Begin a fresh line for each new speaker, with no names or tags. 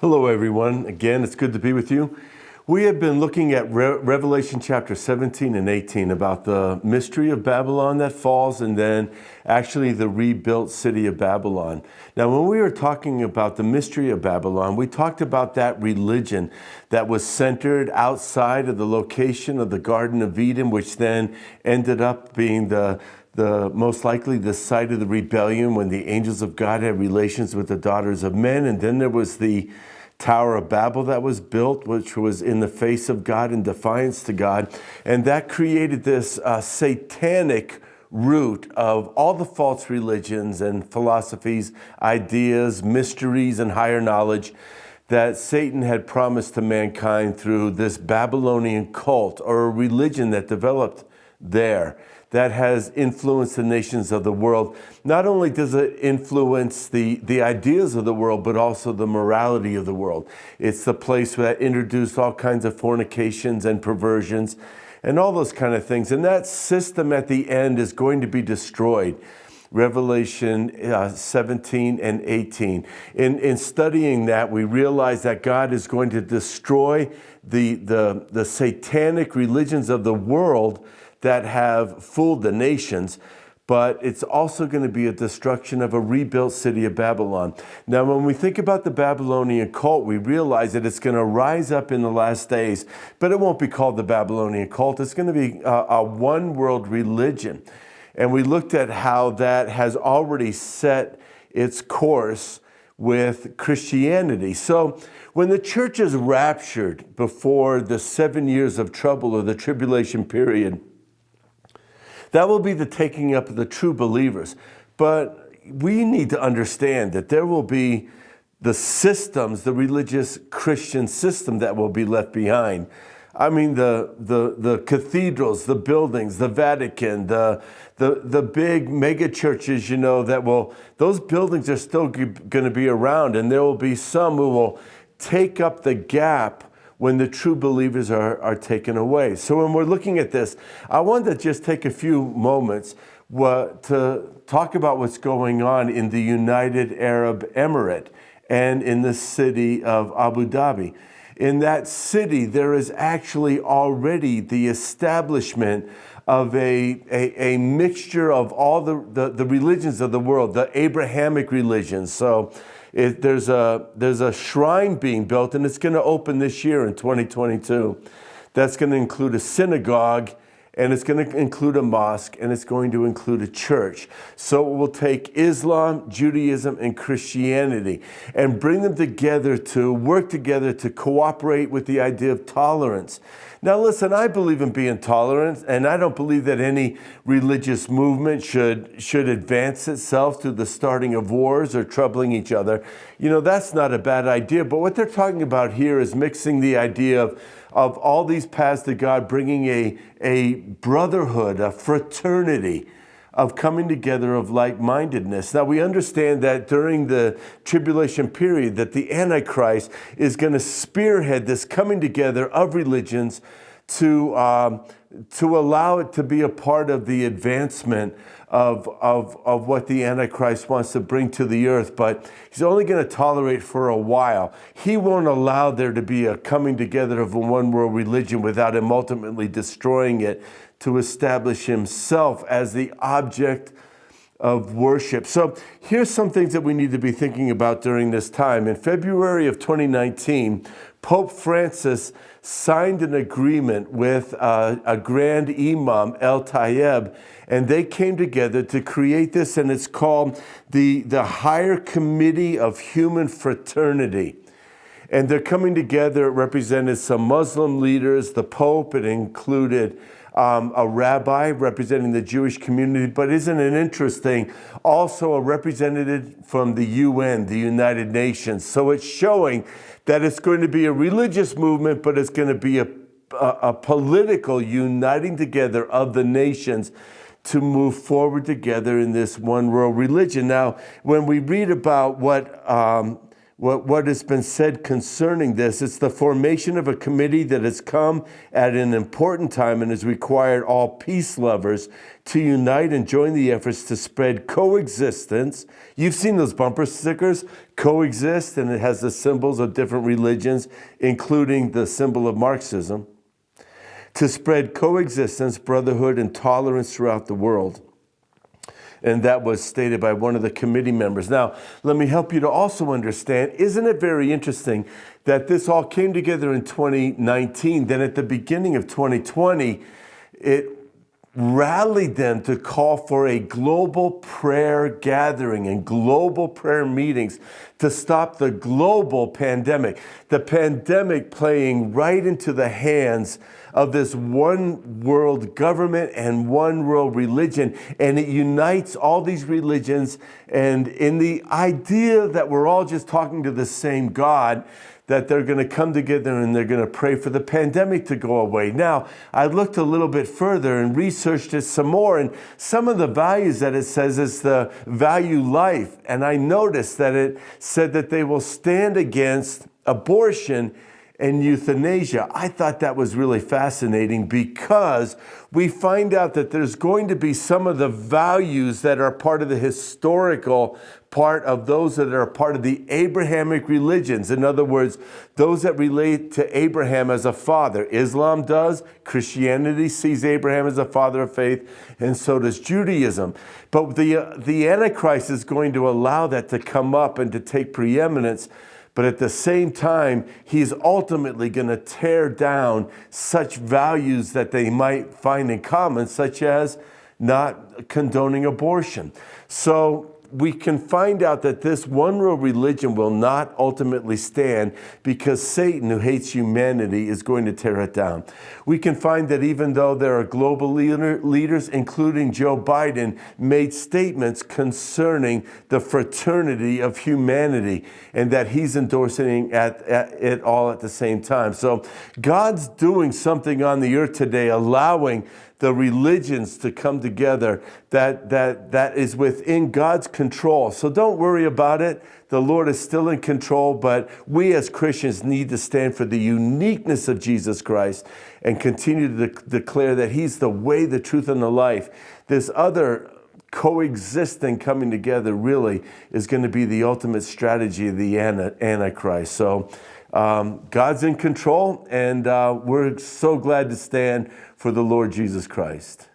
Hello, everyone. Again, it's good to be with you. We have been looking at Revelation chapter 17 and 18 about the mystery of Babylon that falls and then actually the rebuilt city of Babylon. Now, when we were talking about the mystery of Babylon, we talked about that religion that was centered outside of the location of the Garden of Eden, which then ended up being the most likely the site of the rebellion when the angels of God had relations with the daughters of men. And then there was the Tower of Babel that was built, which was in the face of God, in defiance to God. And that created this satanic root of all the false religions and philosophies, ideas, mysteries, and higher knowledge that Satan had promised to mankind through this Babylonian cult or a religion that developed there that has influenced the nations of the world. Not only does it influence the ideas of the world, but also the morality of the world. It's the place that introduced all kinds of fornications and perversions and all those kind of things. And that system at the end is going to be destroyed. Revelation 17 and 18. In studying that, we realize that God is going to destroy the satanic religions of the world that have fooled the nations, but it's also going to be a destruction of a rebuilt city of Babylon. Now, when we think about the Babylonian cult, we realize that it's going to rise up in the last days, but it won't be called the Babylonian cult. It's going to be a one world religion. And we looked at how that has already set its course with Christianity. So when the church is raptured before the 7 years of trouble or the tribulation period, that will be the taking up of the true believers. But we need to understand that there will be the systems, the religious Christian system that will be left behind. I mean, the cathedrals, the buildings, the Vatican, the big mega churches, those buildings are still going to be around, and there will be some who will take up the gap when the true believers are taken away. So when we're looking at this, I want to just take a few moments to talk about what's going on in the United Arab Emirate and in the city of Abu Dhabi. In that city, there is actually already the establishment of a mixture of all the religions of the world, the Abrahamic religions. So there's a shrine being built, and it's going to open this year in 2022. That's going to include a synagogue, and it's going to include a mosque, and it's going to include a church. So it will take Islam, Judaism, and Christianity and bring them together to work together to cooperate with the idea of tolerance. Now listen, I believe in being tolerant, and I don't believe that any religious movement should advance itself through the starting of wars or troubling each other. That's not a bad idea, but what they're talking about here is mixing the idea of all these paths to God, bringing a brotherhood, a fraternity of coming together of like-mindedness. Now, we understand that during the tribulation period that the Antichrist is going to spearhead this coming together of religions to allow it to be a part of the advancement of what the Antichrist wants to bring to the earth, but he's only going to tolerate for a while. He won't allow there to be a coming together of a one world religion without him ultimately destroying it to establish himself as the object of worship. So here's some things that we need to be thinking about during this time. In February of 2019, Pope Francis signed an agreement with a Grand Imam, El Tayeb, and they came together to create this, and it's called the Higher Committee of Human Fraternity. And they're coming together. It represented some Muslim leaders, the Pope. It included a rabbi representing the Jewish community, but isn't it interesting? Also a representative from the UN, the United Nations. So it's showing that it's going to be a religious movement, but it's going to be a political uniting together of the nations to move forward together in this one world religion. Now, when we read about what what has been said concerning this. It's the formation of a committee that has come at an important time and has required all peace lovers to unite and join the efforts to spread coexistence. You've seen those bumper stickers, coexist, and it has the symbols of different religions, including the symbol of Marxism, to spread coexistence, brotherhood, and tolerance throughout the world. And that was stated by one of the committee members. Now, let me help you to also understand, isn't it very interesting that this all came together in 2019, then at the beginning of 2020, it rallied them to call for a global prayer gathering and global prayer meetings to stop the global pandemic. The pandemic playing right into the hands of this one world government and one world religion, and it unites all these religions, and in the idea that we're all just talking to the same God, that they're going to come together and they're going to pray for the pandemic to go away. Now, I looked a little bit further and researched it some more, and some of the values that it says is the value life. And I noticed that it said that they will stand against abortion and euthanasia. I thought that was really fascinating because we find out that there's going to be some of the values that are part of the historical part of those that are part of the Abrahamic religions. In other words, those that relate to Abraham as a father. Islam does, Christianity sees Abraham as a father of faith, and so does Judaism. But the Antichrist is going to allow that to come up and to take preeminence. But at the same time, he's ultimately going to tear down such values that they might find in common, such as not condoning abortion. So we can find out that this one world religion will not ultimately stand because Satan, who hates humanity, is going to tear it down. We can find that even though there are global leaders, including Joe Biden, made statements concerning the fraternity of humanity and that he's endorsing it all at the same time. So God's doing something on the earth today, allowing the religions to come together that is within God's control. So don't worry about it. The Lord is still in control, but we as Christians need to stand for the uniqueness of Jesus Christ and continue to declare that he's the way, the truth, and the life. This other coexisting, coming together, really is going to be the ultimate strategy of the Antichrist. So God's in control, and we're so glad to stand for the Lord Jesus Christ.